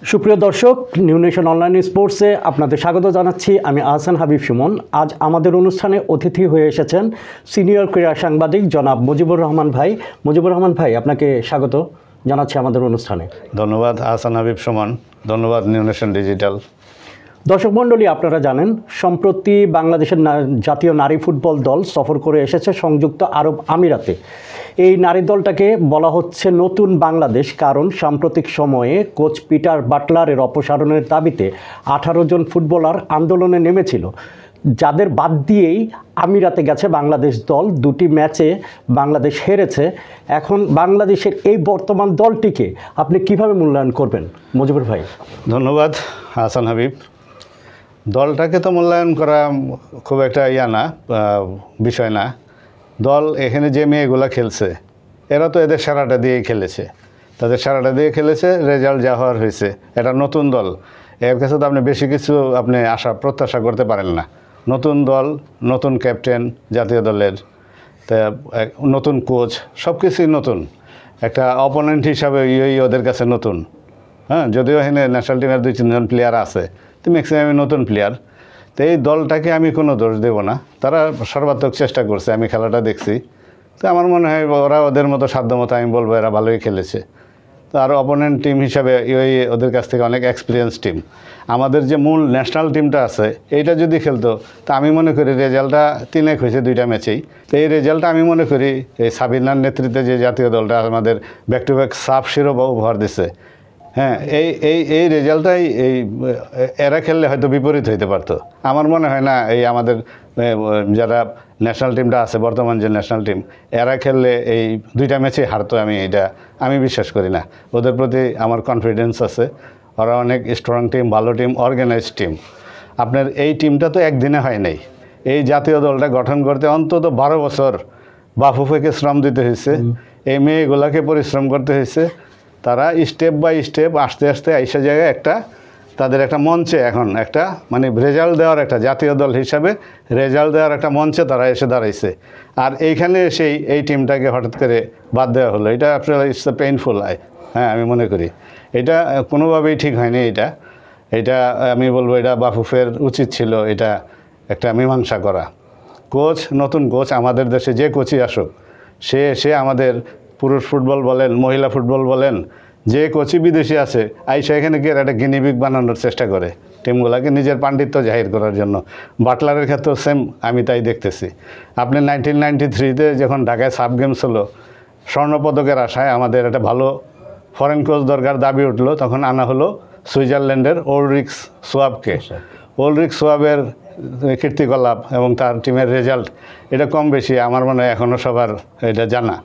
সুপ্রিয় দর্শক, new nation online স্পোর্টসে আপনাদের স্বাগত জানাচ্ছি। আমি আহসান হাবিব সুমন। আজ আমাদের অনুষ্ঠানে অতিথি হয়ে এসেছেন সিনিয়র ক্রীড়া সাংবাদিক জনাব মুজিবুর রহমান ভাই। মুজিবুর রহমান ভাই, আপনাকে স্বাগত জানাচ্ছি আমাদের অনুষ্ঠানে। ধন্যবাদ আহসান হাবিব সুমন, ধন্যবাদ নিউ নেশন ডিজিটাল। দর্শক মণ্ডলী, আপনারা জানেন সম্প্রতি বাংলাদেশের জাতীয় নারী ফুটবল দল সফর করে এসেছে সংযুক্ত আরব আমিরাতে। এই নারী দলটাকে বলা হচ্ছে নতুন বাংলাদেশ, কারণ সাম্প্রতিক সময়ে কোচ পিটার বাটলারের অপসারণের দাবিতে 18 জন ফুটবলার আন্দোলনে নেমেছিল, যাদের বাদ দিয়েই আমিরাতে গেছে বাংলাদেশ দল। 2টি ম্যাচে বাংলাদেশ হেরেছে। এখন বাংলাদেশের এই বর্তমান দলটিকে আপনি কিভাবে মূল্যায়ন করবেন মুজিবুর ভাই? ধন্যবাদ আহসান হাবিব। দলটাকে তো মূল্যায়ন করা খুব একটা বিষয় না। দল এখানে যে মেয়েগুলো খেলছে, এরা তো এদের সারাটা দিয়েই খেলেছে, তাদের সারাটা দিয়ে খেলেছে, রেজাল্ট যা হওয়ার হয়েছে। এটা নতুন দল, এর কাছে তো আপনি বেশি কিছু প্রত্যাশা করতে পারেন না। নতুন দল, নতুন ক্যাপ্টেন জাতীয় দলের, তা নতুন কোচ, সব কিছুই নতুন। একটা অপোনেন্ট হিসাবে ওদের কাছে নতুন। যদিও এখানে ন্যাশনাল টিমের 2-3 জন প্লেয়ার আছে, তো ম্যাক্সিমামই নতুন প্লেয়ার। তো এই দলটাকে আমি কোনো দোষ দেব না, তারা সর্বাত্মক চেষ্টা করছে। আমি খেলাটা দেখছি, তো আমার মনে হয় ওরা ওদের মতো সাধ্যমতো আমি বলবো এরা ভালোই খেলেছে। তো আর অপোনেন্ট টিম হিসাবে ওদের কাছ থেকে অনেক এক্সপিরিয়েন্স টিম। আমাদের যে মূল ন্যাশনাল টিমটা আছে, এইটা যদি খেলতো, তা আমি মনে করি রেজাল্টটা 3-1 হয়েছে 2টা ম্যাচেই। তো এই রেজাল্টটা আমি মনে করি এই সাবিনার নেতৃত্বে যে জাতীয় দলটা আমাদের ব্যাক টু ব্যাক সাফ শিরোপা উপহার দিচ্ছে, এই রেজাল্টটাই এরা খেললে হয়তো বিপরীত হইতে পারতো। আমার মনে হয় না এই আমাদের যারা ন্যাশনাল টিমটা আছে, বর্তমান যে ন্যাশনাল টিম, এরা খেললে এই 2টা ম্যাচে হারতো। আমি বিশ্বাস করি না। ওদের প্রতি আমার কনফিডেন্স আছে। ওরা অনেক স্ট্রং টিম, ভালো টিম, অর্গানাইজড টিম। আপনার এই টিমটা তো একদিনে হয় নাই। এই জাতীয় দলটা গঠন করতে অন্তত 12 বছর বাফুফেকে শ্রম দিতে হয়েছে, এই মেয়েগুলাকে পরিশ্রম করতে হয়েছে। তারা স্টেপ বাই স্টেপ আস্তে আস্তে আইসা জায়গায় তাদের একটা মঞ্চে এখন রেজাল্ট দেওয়ার একটা জাতীয় দল হিসাবে রেজাল্ট দেওয়ার একটা মঞ্চে তারা এসে দাঁড়াইছে। আর এইখানে এই টিমটাকে হঠাৎ করে বাদ দেওয়া হলো, এটা আসলে ইটস পেইনফুল। আমি মনে করি এটা কোনোভাবেই ঠিক হয়নি। এটা আমি বলবো এটা বাফুফের উচিত ছিল এটা একটা মীমাংসা করা। নতুন কোচ আমাদের দেশে যে কোচই আসুক, সে আমাদের পুরুষ ফুটবল বলেন, মহিলা ফুটবল বলেন, যে কোচই বিদেশি আছে, আইসা এখানে গিয়ে একটা গিনিপিগ বানানোর চেষ্টা করে টিমগুলোকে নিজের পাণ্ডিত্য জাহির করার জন্য। বাটলারের ক্ষেত্রেও সেম আমি তাই দেখতেছি। আপনি 1993-তে যখন ঢাকায় সাব গেমস হলো, স্বর্ণপদকের আশায় আমাদের একটা ভালো ফরেন কোচ দরকার দাবি উঠলো, তখন আনা হলো সুইজারল্যান্ডের ওলরিখ সোয়াবকে। ওলরিখ সোয়াবের কীর্তিকলাপ এবং তার টিমের রেজাল্ট এটা কম বেশি আমার মনে হয় এখনও সবার এটা জানা।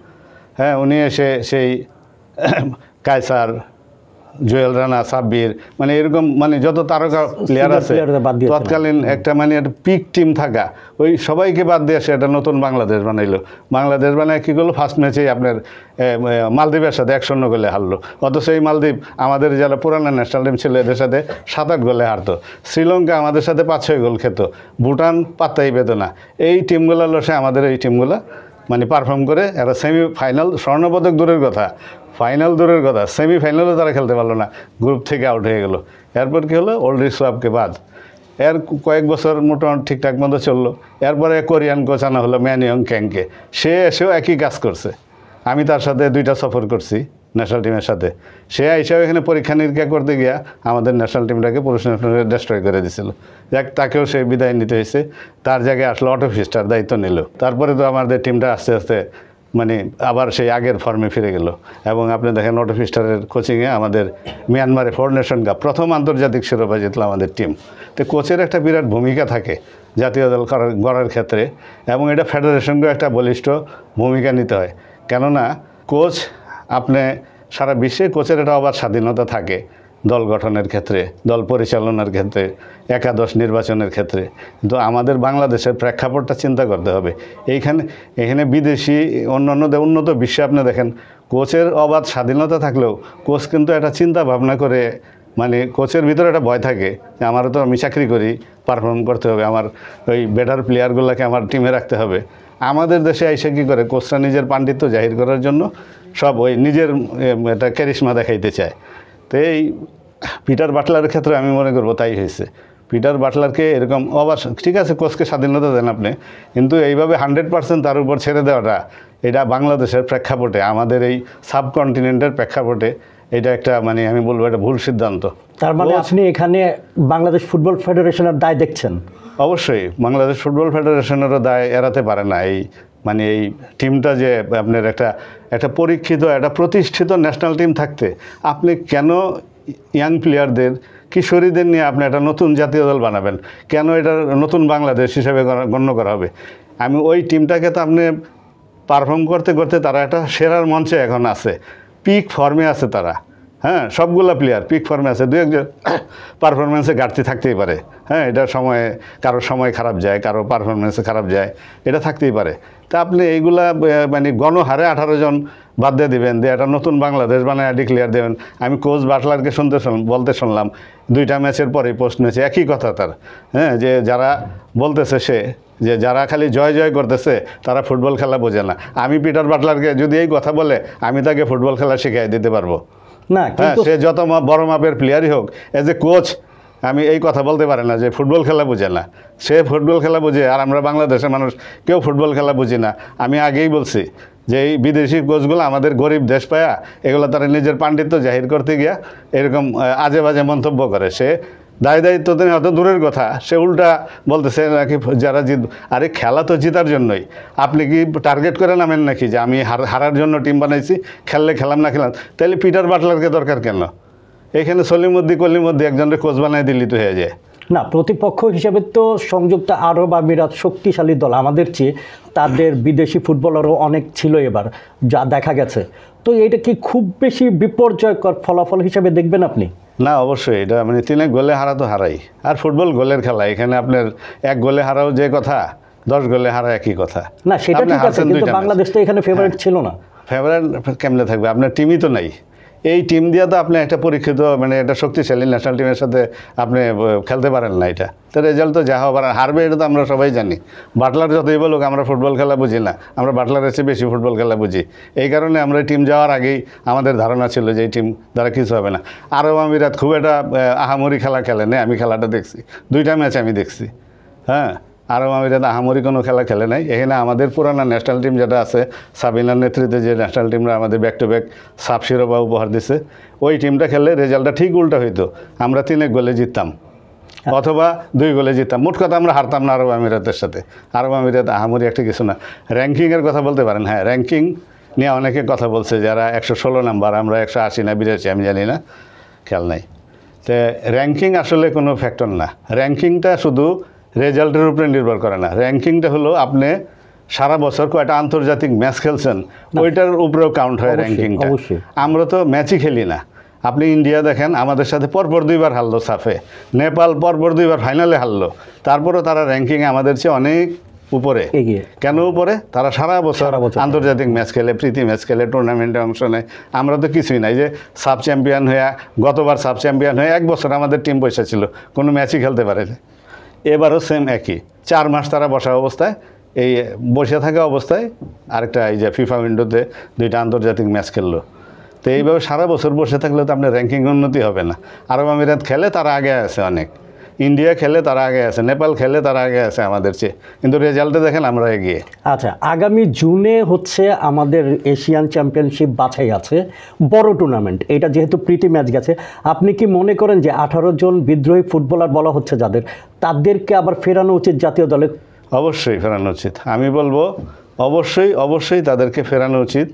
উনি এসে সেই কায়সার, জুয়েল রানা, সাব্বির, এরকম যত তারকা প্লেয়ার আছে তৎকালীন একটা পিক টিম থাকা, ওই সবাইকে বাদ দিয়ে এসে একটা নতুন বাংলাদেশ বানাইলো। বাংলাদেশ বানায় কী করলো, ফার্স্ট ম্যাচেই আপনার মালদ্বীপের সাথে 1-0 গোলে হারলো। অথচ এই মালদ্বীপ আমাদের যারা পুরানো ন্যাশনাল টিম ছিল এদের সাথে 7-8 গোলে হারতো। শ্রীলঙ্কা আমাদের সাথে 5-6 গোল খেত। ভুটান পাত্তাই পেত না। এই টিমগুলো লসে আমাদের এই টিমগুলো পারফর্ম করে এরা সেমিফাইনাল, স্বর্ণপদক দূরের কথা, ফাইনাল দূরের কথা, সেমিফাইনালও তারা খেলতে পারলো না, গ্রুপ থেকে আউট হয়ে গেল। এরপর কী হলো, ওলরিখ সোয়াবকে বাদ। এর কয়েক বছর মোটামুটি ঠিকঠাক মতো চললো। এরপরে কোরিয়ান কোচ আনা হলো ম্যান ইয়ং ক্যাংকে। সে এসেও একই কাজ করছে। আমি তার সাথে 2টা সফর করছি ন্যাশনাল টিমের সাথে। সে হিসাবে এখানে পরীক্ষা নিরীক্ষা করতে গিয়া আমাদের ন্যাশনাল টিমটাকে পুরুষ ন্যাশনালে ডেস্ট্রয় করে দিয়েছিল। তাকেও সে বিদায় নিতে হয়েছে। তার জায়গায় আসলে অটো ফিস্টার দায়িত্ব নিল। তারপরে তো আমাদের টিমটা আস্তে আস্তে আবার সেই আগের ফর্মে ফিরে গেল। এবং আপনি দেখেন অটো ফিস্টারের কোচিংয়ে আমাদের মিয়ানমারে 4 নেশন কাপ প্রথম আন্তর্জাতিক শিরোপা জিতল আমাদের টিম। তো কোচের একটা বিরাট ভূমিকা থাকে জাতীয় দল গড়ার ক্ষেত্রে, এবং এটা ফেডারেশনকেও একটা বলিষ্ঠ ভূমিকা নিতে হয়। কেননা কোচ, আপনি সারা বিশ্বে কোচের একটা অবাধ স্বাধীনতা থাকে দল গঠনের ক্ষেত্রে, দল পরিচালনার ক্ষেত্রে, একাদশ নির্বাচনের ক্ষেত্রে। কিন্তু আমাদের বাংলাদেশের প্রেক্ষাপটটা চিন্তা করতে হবে। এখানে বিদেশি অন্যান্য উন্নত বিশ্বে আপনি দেখেন কোচের অবাধ স্বাধীনতা থাকলেও কোচ কিন্তু একটা চিন্তা ভাবনা করে, কোচের ভিতরে একটা ভয় থাকে যে আমারও তো আমি চাকরি করি, পারফর্ম করতে হবে, আমার ওই বেটার প্লেয়ারগুলোকে আমার টিমে রাখতে হবে। আমাদের দেশে এসে কী করে, কোচরা নিজের পাণ্ডিত্য জাহির করার জন্য সব ওই নিজের একটা ক্যারিশমা দেখাইতে চায়। তো এই পিটার বাটলারের ক্ষেত্রে আমি মনে করবো তাই হয়েছে। পিটার বাটলারকে এরকম ঠিক আছে কোচকে স্বাধীনতা দেন আপনি, কিন্তু এইভাবে 100% তার উপর ছেড়ে দেওয়াটা, এটা বাংলাদেশের প্রেক্ষাপটে, আমাদের এই সাবকন্টিনেন্টের প্রেক্ষাপটে এটা একটা মানে আমি বলবো এটা ভুল সিদ্ধান্ত। তার মানে আপনি এখানে বাংলাদেশ ফুটবল ফেডারেশনের দায় দেখছেন? অবশ্যই বাংলাদেশ ফুটবল ফেডারেশনেরও দায় এড়াতে পারে না। এই মানে এই টিমটা যে আপনার একটা পরীক্ষিত, একটা প্রতিষ্ঠিত ন্যাশনাল টিম থাকতে আপনি কেন ইয়াং প্লেয়ারদের, কিশোরীদের নিয়ে আপনি একটা নতুন জাতীয় দল বানাবেন? কেন এটা নতুন বাংলাদেশ হিসেবে গণ্য করা হবে? আমি ওই টিমটাকে তো আপনি পারফর্ম করতে করতে তারা একটা সেরার মঞ্চে এখন আছে, পিক ফর্মে আছে তারা। হ্যাঁ, সবগুলা প্লেয়ার পিক ফর্মে আছে, দু একজন পারফরমেন্সে ঘাটতি থাকতেই পারে। হ্যাঁ, এটা সময়ে কারোর সময় খারাপ যায়, কারো পারফরমেন্সে খারাপ যায়, এটা থাকতেই পারে। তা আপনি এইগুলা মানে গণহারে 18 জন বাদ দিয়ে দেবেন, দিয়ে একটা নতুন বাংলাদেশ বানায় ডিক্লেয়ার দেবেন। আমি কোচ বাটলারকে বলতে শুনলাম 2টা ম্যাচের পরেই পোস্ট ম্যাচে একই কথা তার। হ্যাঁ, যে যারা বলতেছে যে যারা খালি জয় জয় করতেছে তারা ফুটবল খেলা বোঝে না। আমি পিটার বাটলারকে যদি এই কথা বলে আমি তাকে ফুটবল খেলা শিখিয়ে দিতে পারবো না। হ্যাঁ, সে যত বড় মাপের প্লেয়ারই হোক, এজ এ কোচ আমি এই কথা বলতে পারি না যে ফুটবল খেলা বুঝে না। সে ফুটবল খেলা বুঝে, আর আমরা বাংলাদেশের মানুষ কেউ ফুটবল খেলা বুঝি না। আমি আগেই বলছি যে এই বিদেশি কোচগুলো আমাদের গরিব দেশ পায়া এগুলো তারা নিজের পাণ্ডিত্য জাহির করতে গিয়া এরকম আজে বাজে মন্তব্য করে। সে দায়িত্ব হয়তো দূরের কথা, সে উল্টা বলতেছে নাকি যারা আরে খেলা তো জেতার জন্যই। আপনি কি টার্গেট করে নামেন নাকি যে আমি হারার জন্য টিম বানাইছি, খেললে খেলাম না খেলাম? তাহলে পিটার বাটলারকে দরকার কেন? এখানে কলিমুদ্দি একজনের কোচ বানায় দিল্লি তো হয়ে যায় না। প্রতিপক্ষ হিসেবে তো সংযুক্ত আরব আমিরাত শক্তিশালী দল, আমাদের চেয়ে তাদের বিদেশি ফুটবলারও অনেক ছিল এবার, যা দেখা গেছে। তো এটা কি খুব বেশি বিপর্যয়কর ফলাফল হিসেবে দেখবেন আপনি? না, অবশ্যই এটা মানে 3 গোলে হারা তো হারাই। আর ফুটবল গোলের খেলা, এখানে আপনার 1 গোলে হারাও যে কথা, 10 গোলে হারা একই কথা। না, সেটা ঠিক আছে, কিন্তু বাংলাদেশ তো এখানে ফেভারিট ছিল না। ফেভারিট কেমনে থাকবে? আপনার টিমই তো নাই। এই টিম দিয়ে তো আপনি একটা পরীক্ষিত মানে একটা শক্তিশালী ন্যাশনাল টিমের সাথে আপনি খেলতে পারেন না। এটা তো রেজাল্ট তো যা হবার হারবে, এটা তো আমরা সবাই জানি। বাটলার যতই বলুক আমরা ফুটবল খেলা বুঝি না, আমরা বাটলারের চেয়ে বেশি ফুটবল খেলা বুঝি। এই কারণে আমরা টিম যাওয়ার আগেই আমাদের ধারণা ছিল যে এই টিম দ্বারা কিছু হবে না। আরব আমিরাত খুব একটা আহামরি খেলা খেলে নেই, আমি খেলাটা দেখছি, 2টা ম্যাচ আমি দেখছি। হ্যাঁ, আরব আমিরাত আহামরি কোনো খেলা খেলে নাই। এখানে আমাদের পুরানা ন্যাশনাল টিম যেটা আছে, সাবিনার নেতৃত্বে যে ন্যাশনাল টিমরা আমাদের ব্যাক টু ব্যাক সাব শিরোপা উপহার দিছে, ওই টিমটা খেললে রেজাল্টটা ঠিক উল্টা হইতো। আমরা 3 গোলে জিততাম অথবা 2 গোলে জিততাম। মোট কথা আমরা হারতাম না আরব আমিরাতের সাথে। আরব আমিরাত আহামরি একটা কিছু না। র্যাঙ্কিংয়ের কথা বলতে পারেন, হ্যাঁ র্যাঙ্কিং নিয়ে অনেকে কথা বলছে, যারা 116 নাম্বার, আমরা 180 না 82, আমি জানি না, খেয়াল নাই। তো র্যাঙ্কিং আসলে কোনো ফ্যাক্টর না। র্যাঙ্কিংটা শুধু রেজাল্টের উপরে নির্ভর করে না। র্যাঙ্কিংটা হলো আপনি সারা বছর কয়টা আন্তর্জাতিক ম্যাচ খেলছেন, ওইটার উপরেও কাউন্ট হয় র্যাঙ্কিংটা। আমরা তো ম্যাচই খেলি না। আপনি ইন্ডিয়া দেখেন, আমাদের সাথে পরপর 2বার হারলো সাফে। নেপাল পরপর 2বার ফাইনালে হারলো, তারপরেও তারা র্যাঙ্কিংয়ে আমাদের চেয়ে অনেক উপরে। কেন উপরে? তারা সারা বছর আন্তর্জাতিক ম্যাচ খেলে, প্রীতি ম্যাচ খেলে, টুর্নামেন্টে অংশ নেয়। আমরা তো কিছুই নাই। যে সাব চ্যাম্পিয়ন হয়ে, গতবার সাব চ্যাম্পিয়ন হয়ে 1 বছর আমাদের টিম বসে ছিল, কোনো ম্যাচই খেলতে পারেনি। এবারও সেম একই, 4 মাস তারা বসা অবস্থায়, এই বসে থাকা অবস্থায় আরেকটা এই যে ফিফা উইন্ডোতে 2টা আন্তর্জাতিক ম্যাচ খেললো। তো এইভাবে সারা বছর বসে থাকলে তো আপনার র্যাঙ্কিং উন্নতি হবে না। আরব আমিরাত খেলে তারা আগে আছে অনেক, ইন্ডিয়া খেলে তারা আগে আছে, নেপাল খেলে তারা আগে আছে আমাদের চেয়ে, কিন্তু রেজাল্টে দেখেন আমরা এগিয়ে। আচ্ছা, আগামী জুনে হচ্ছে আমাদের এশিয়ান চ্যাম্পিয়নশিপ বাছাই আছে, বড় টুর্নামেন্ট। এটা যেহেতু প্রীতি ম্যাচ গেছে, আপনি কি মনে করেন যে 18 জন বিদ্রোহী ফুটবলার বলা হচ্ছে যাদের, তাদেরকে আবার ফেরানো উচিত জাতীয় দলে? অবশ্যই ফেরানো উচিত। আমি বলবো অবশ্যই তাদেরকে ফেরানো উচিত।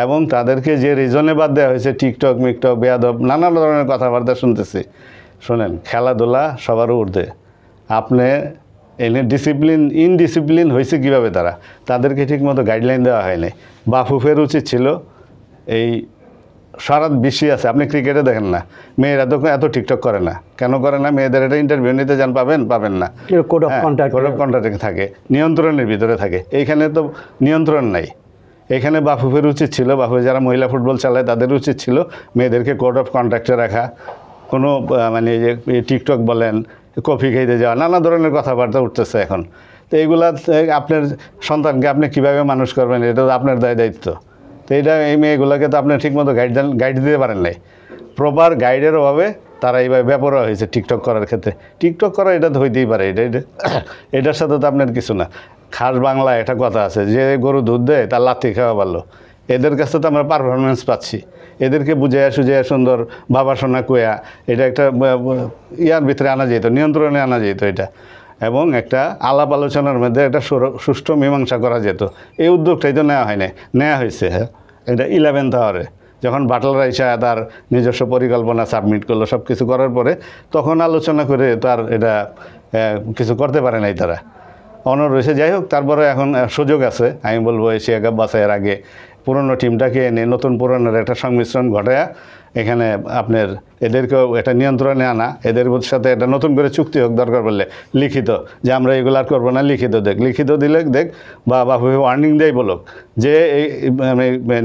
এবং তাদেরকে যে রিজনে বাদ দেওয়া হয়েছে, টিকটক মিকটক বেয়াদব নানা ধরনের কথাবার্তা শুনতেছি। শোনেন, খেলাধুলা সবারও ঊর্ধ্বে। আপনি এনে ইনডিসিপ্লিন হয়েছে কীভাবে? তাদেরকে ঠিকমতো গাইডলাইন দেওয়া হয়নি। বাফুফের উচিত ছিল, এই সারা বিশ্বে আছে, আপনি ক্রিকেটে দেখেন না, মেয়েরা তো এত টিকটক করে না। কেন করে না? মেয়েদের একটা ইন্টারভিউ নিতে যান, পাবেন না। কোড অফ কন্ডাক্ট থাকে, নিয়ন্ত্রণের ভিতরে থাকে। এইখানে তো নিয়ন্ত্রণ নাই। এখানে বাফুফের উচিত ছিল, বাফুফে যারা মহিলা ফুটবল চালায় তাদের উচিত ছিল মেয়েদেরকে কোড অফ কন্ডাক্টে রাখা। কোনো মানে যে টিকটক বলেন, কফি খাইতে যাওয়া, নানা ধরনের কথাবার্তা উঠতেছে এখন। তো এইগুলা আপনার সন্তানকে আপনি কীভাবে মানুষ করবেন, এটা তো আপনার দায়িত্ব। তো এই মেয়েগুলোকে তো আপনি ঠিকমতো গাইড দিতে পারেন নাই। প্রপার গাইডের অভাবে তারা এইভাবে ব্যাপারও হয়েছে টিকটক করার ক্ষেত্রে। টিকটক করা এটা তো হইতেই পারে, এটার সাথে তো আপনার কিছু না। খাস বাংলা একটা কথা আছে, যে গরু দুধ দেয় তার লাথি খাওয়া ভালো। এদের কাছে তো আমরা পারফরমেন্স পাচ্ছি, এদেরকে বুঝাইয়া সুঝাইয়া সুন্দর বাবা সোনা কুয়া এটা একটা ইয়ার ভিতরে আনা যেত, নিয়ন্ত্রণে আনা যেত এটা, এবং একটা আলাপ আলোচনার মধ্যে একটা সুষ্ঠু মীমাংসা করা যেত। এই উদ্যোগটাই তো নেওয়া হয়নি, নেওয়া হয়েছে এটা 11th আওয়ারে, যখন বাটলার আইসা তার নিজস্ব পরিকল্পনা সাবমিট করলো, সব কিছু করার পরে তখন আলোচনা করে তার এটা কিছু করতে পারে নাই তারা, অনর রয়েছে। যাই হোক, তারপরে এখন সুযোগ আছে, আমি বলবো এশিয়া কাপ বাছাইয়ের আগে পুরনো টিমটাকে এনে নতুন পুরনোর একটা সংমিশ্রণ ঘটায়া এখানে আপনার এদেরকেও একটা নিয়ন্ত্রণে আনা, এদের সাথে একটা নতুন করে চুক্তি হোক দরকার পড়লে লিখিত, যে আমরা এগুলো আর করবো না, লিখিত লিখিত দিলে দেখ, বা বাফুফে ওয়ার্নিং দেয় বলুক যে এই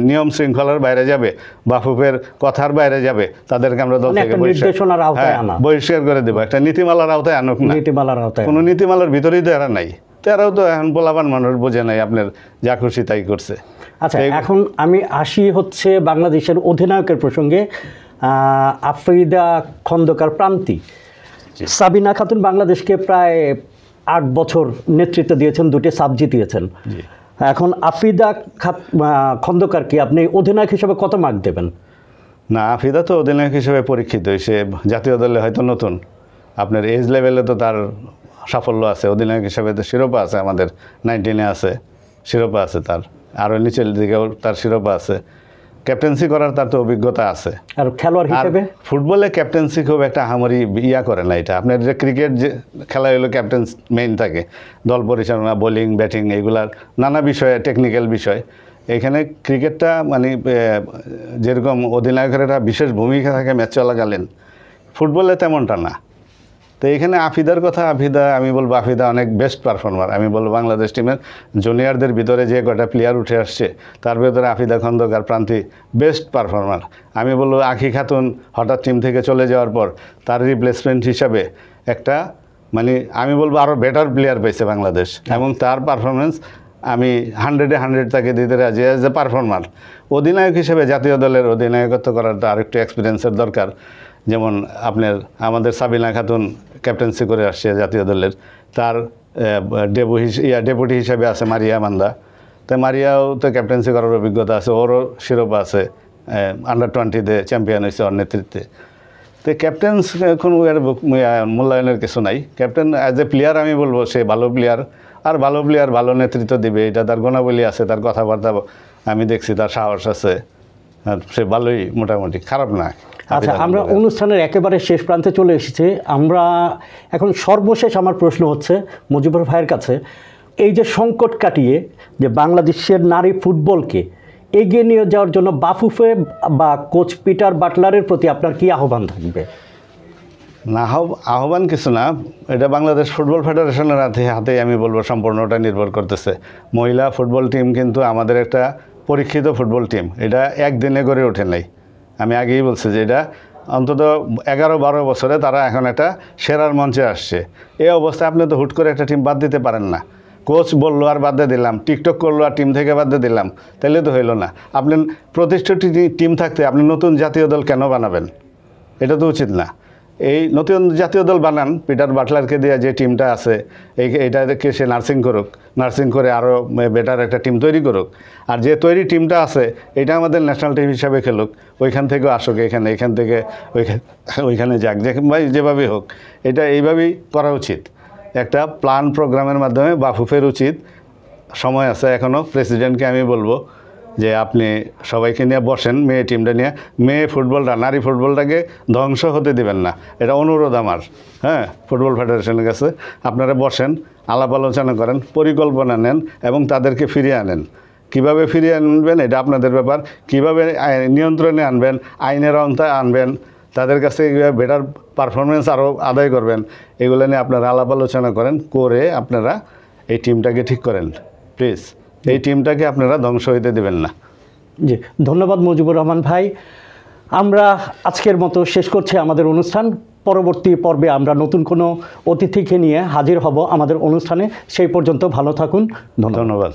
নিয়ম শৃঙ্খলার বাইরে যাবে, বাফুফের কথার বাইরে যাবে, তাদেরকে আমরা দল থেকে বহিষ্কার করে দেবো। একটা নীতিমালার আওতায় আনুক না, নীতিমালার আওতায় কোনো নীতিমালার ভিতরেই তো এরা নাই, তারাও তো এখন পোলাপান মানুষ বোঝে নাই, আপনার যা খুশি তাই করছে। আচ্ছা, এখন আমি আসি হচ্ছে বাংলাদেশের অধিনায়কের প্রসঙ্গে। আফ্রিদা খন্দকার প্রান্তি, সাবিনা খাতুন বাংলাদেশকে প্রায় 8 বছর নেতৃত্ব দিয়েছেন, 2টি সাব জিতিয়েছেন। এখন আফ্রিদা খন্দকারকে আপনি অধিনায়ক হিসেবে কত মার্ক দেবেন? না, আফ্রিদা তো অধিনায়ক হিসেবে পরীক্ষিত, সে জাতীয় দলে হয়তো নতুন, আপনার এজ লেভেলে তো তার সাফল্য আছে, অধিনায়ক হিসেবে তো শিরোপা আছে, আমাদের 19-এ আছে শিরোপা আছে, তার আরও নিচের দিকেও তার শিরোপা আছে, ক্যাপ্টেন্সি করার তার তো অভিজ্ঞতা আছে। আর খেলোয়াড় হিসেবে ফুটবলে ক্যাপ্টেন্সি খুব একটা আহামরি ইয়া করে না, এটা আপনার যে ক্রিকেট যে খেলা হলো ক্যাপ্টেন মেইন থাকে, দল পরিচালনা, বোলিং, ব্যাটিং, এগুলার নানা বিষয়ে টেকনিক্যাল বিষয়। এখানে ক্রিকেটটা মানে যেরকম অধিনায়কের একটা বিশেষ ভূমিকা থাকে ম্যাচ চলাকালীন, ফুটবলে তেমনটা না। তো এখানে আফিদার কথা, আফিদা আমি বলবো আফিদা অনেক বেস্ট পারফর্মার। আমি বলবো বাংলাদেশ টিমের জুনিয়রদের ভিতরে যে কটা প্লেয়ার উঠে আসছে তার ভিতরে আফিদা খন্দকার প্রান্তি বেস্ট পারফর্মার। আমি বলবো আখি খাতুন হঠাৎ টিম থেকে চলে যাওয়ার পর তার রিপ্লেসমেন্ট হিসাবে একটা মানে আমি বলবো আরও বেটার প্লেয়ার পেয়েছে বাংলাদেশ, এবং তার পারফরমেন্স আমি 100-এ 100 তাকে দিতে রাজি অ্যাজ এ পারফর্মার। অধিনায়ক হিসেবে জাতীয় দলের অধিনায়কত্ব করার তো আরেকটু এক্সপিরিয়েন্সের দরকার। যেমন আপনার আমাদের সাবিনা খাতুন ক্যাপ্টেন্সি করে আসছে জাতীয় দলের, তার ডেপুটি হিসেবে আছে মারিয়া মান্দা, তো মারিয়াও তো ক্যাপ্টেন্সি করার অভিজ্ঞতা আছে, ওরও শিরোপা আছে, আন্ডার-20-তে চ্যাম্পিয়ন হয়েছে ওর নেতৃত্বে। তো ক্যাপ্টেন্স কোনো মূল্যায়নের কিছু নাই। ক্যাপ্টেন অ্যাজ এ প্লেয়ার আমি বলবো সে ভালো প্লেয়ার, আর ভালো প্লেয়ার ভালো নেতৃত্ব দিবে, এটা তার গুণাবলী আছে, তার কথাবার্তা আমি দেখছি, তার সাহস আছে, সে ভালোই, মোটামুটি খারাপ না। আচ্ছা, আমরা অনুষ্ঠানের একেবারে শেষ প্রান্তে চলে এসেছি। আমরা এখন সর্বশেষ আমার প্রশ্ন হচ্ছে মুজিবুর ভাইয়ের কাছে, এই যে সংকট কাটিয়ে যে বাংলাদেশের নারী ফুটবলকে এগিয়ে নিয়ে যাওয়ার জন্য বাফুফে বা কোচ পিটার বাটলারের প্রতি আপনার কি আহ্বান থাকবে? না, আহ্বান কিছু না, এটা বাংলাদেশ ফুটবল ফেডারেশনের হাতে আমি বলবো সম্পূর্ণটা নির্ভর করতেছে। মহিলা ফুটবল টিম কিন্তু আমাদের একটা পরীক্ষিত ফুটবল টিম, এটা একদিনে গড়ে ওঠে নাই। আমি আগেই বলছি যে এটা অন্তত 11-12 বছরে তারা এখন একটা সেরার মঞ্চে আসছে। এই অবস্থায় আপনি তো হুট করে একটা টিম বাদ দিতে পারেন না। কোচ বললো আর বাদ দিয়ে দিলাম, টিকটক করলো আর টিম থেকে বাদ দিয়ে দিলাম, তাহলে তো হইল না। আপনি প্রতিষ্ঠিত টিম থাকতে আপনি নতুন জাতীয় দল কেন বানাবেন? এটা তো উচিত না। এই নতুন জাতীয় দল বানান, পিটার বাটলারকে দিয়ে যে টিমটা আছে এইটাকে সে নার্সিং করুক, নার্সিং করে আরও বেটার একটা টিম তৈরি করুক। আর যে তৈরি টিমটা আছে এটা আমাদের ন্যাশনাল টিম হিসাবে খেলুক, ওইখান থেকেও আসুক এখান থেকে ওইখানে যাক, যেভাবেই হোক। এটা এইভাবেই করা উচিত। একটা প্ল্যান প্রোগ্রামের মাধ্যমে বাফুফের উচিত, সময় আছে এখনও, প্রেসিডেন্টকে আমি বলবো যে আপনি সবাইকে নিয়ে বসেন, মেয়ে টিমটা নিয়ে, মেয়ে ফুটবলটা, নারী ফুটবলটাকে ধ্বংস হতে দিবেন না, এটা অনুরোধ আমার। হ্যাঁ, ফুটবল ফেডারেশনের কাছে আপনারা বসেন, আলাপ আলোচনা করেন, পরিকল্পনা নেন এবং তাদেরকে ফিরিয়ে আনেন। কিভাবে ফিরিয়ে আনবেন এটা আপনাদের ব্যাপার, কিভাবে নিয়ন্ত্রণে আনবেন, আইনের আওতায় আনবেন, তাদের কাছে বেটার পারফরমেন্স আরও আদায় করবেন, এগুলো নিয়ে আপনারা আলাপ আলোচনা করেন, করে আপনারা এই টিমটাকে ঠিক করেন প্লিজ। এই টিমটাকে আপনারা ধ্বংস হইতে দেবেন না। জি, ধন্যবাদ মুজিবুর রহমান ভাই। আমরা আজকের মতো শেষ করছি আমাদের অনুষ্ঠান। পরবর্তী পর্বে আমরা নতুন কোনো অতিথিকে নিয়ে হাজির হব আমাদের অনুষ্ঠানে। সেই পর্যন্ত ভালো থাকুন। ধন্যবাদ।